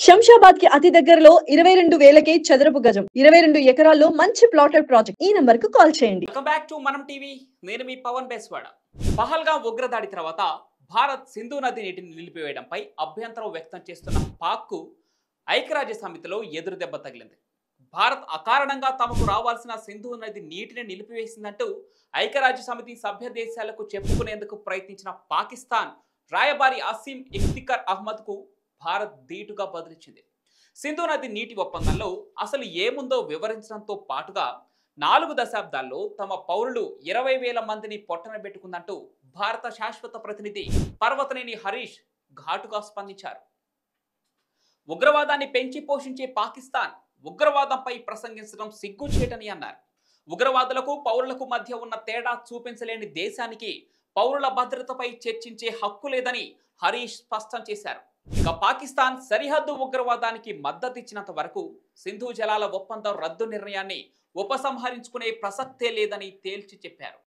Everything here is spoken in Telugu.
శంషాబాద్ కి అతి దగ్గరలో 22,000కే చదరపు గజం 22 ఎకరాల్లో మంచి ప్లాటెడ్ ప్రాజెక్ట్. ఈ నంబర్ కు కాల్ చేయండి. వెల్కమ్ బ్యాక్ టు మనం టీవీ. నేను మీ పవన్ బేస్వాడ. పహల్గాం ఉగ్రదాడి తర్వాత భారత్ సింధు నది నీటిని నిలిపివేయడంపై అభ్యంతరం వ్యక్తం చేస్తున్న పాక్కు ఐక్యరాజ్య సమితిలో ఎదురు దెబ్బ తగిలింది. భారత్ అకారణంగా తమకు రావాల్సిన సింధు నది నీటిని నిలిపివేసిందంటూ ఐక్యరాజ్య సమితి సభ్య దేశాలకు చెప్పుకునేందుకు ప్రయత్నించిన పాకిస్తాన్ రాయబారి అసీం ఇఫ్తిఖర్ అహ్మద్ కు భారత్ ధీటుగా బదిలిచ్చింది. సింధు నది నీటి ఒప్పందంలో అసలు ఏముందో వివరించడంతో పాటుగా 4 దశాబ్దాల్లో తమ పౌరులు 20,000 మందిని పొట్టనబెట్టుకుందంటూ భారత శాశ్వత ప్రతినిధి పర్వతనేని హరీష్ ఘాటుగా స్పందించారు. ఉగ్రవాదాన్ని పెంచి పోషించే పాకిస్తాన్ ఉగ్రవాదంపై ప్రసంగించడం సిగ్గుచేటని అన్నారు. ఉగ్రవాదులకు పౌరులకు మధ్య ఉన్న తేడా చూపించలేని దేశానికి పౌరుల భద్రతపై చర్చించే హక్కు లేదని హరీష్ స్పష్టం చేశారు. ఇక పాకిస్తాన్ సరిహద్దు ఉగ్రవాదానికి మద్దతిచ్చినంత వరకు సింధు జలాల ఒప్పందం రద్దు నిర్ణయాన్ని ఉపసంహరించుకునే ప్రసక్తే లేదని తేల్చి చెప్పారు.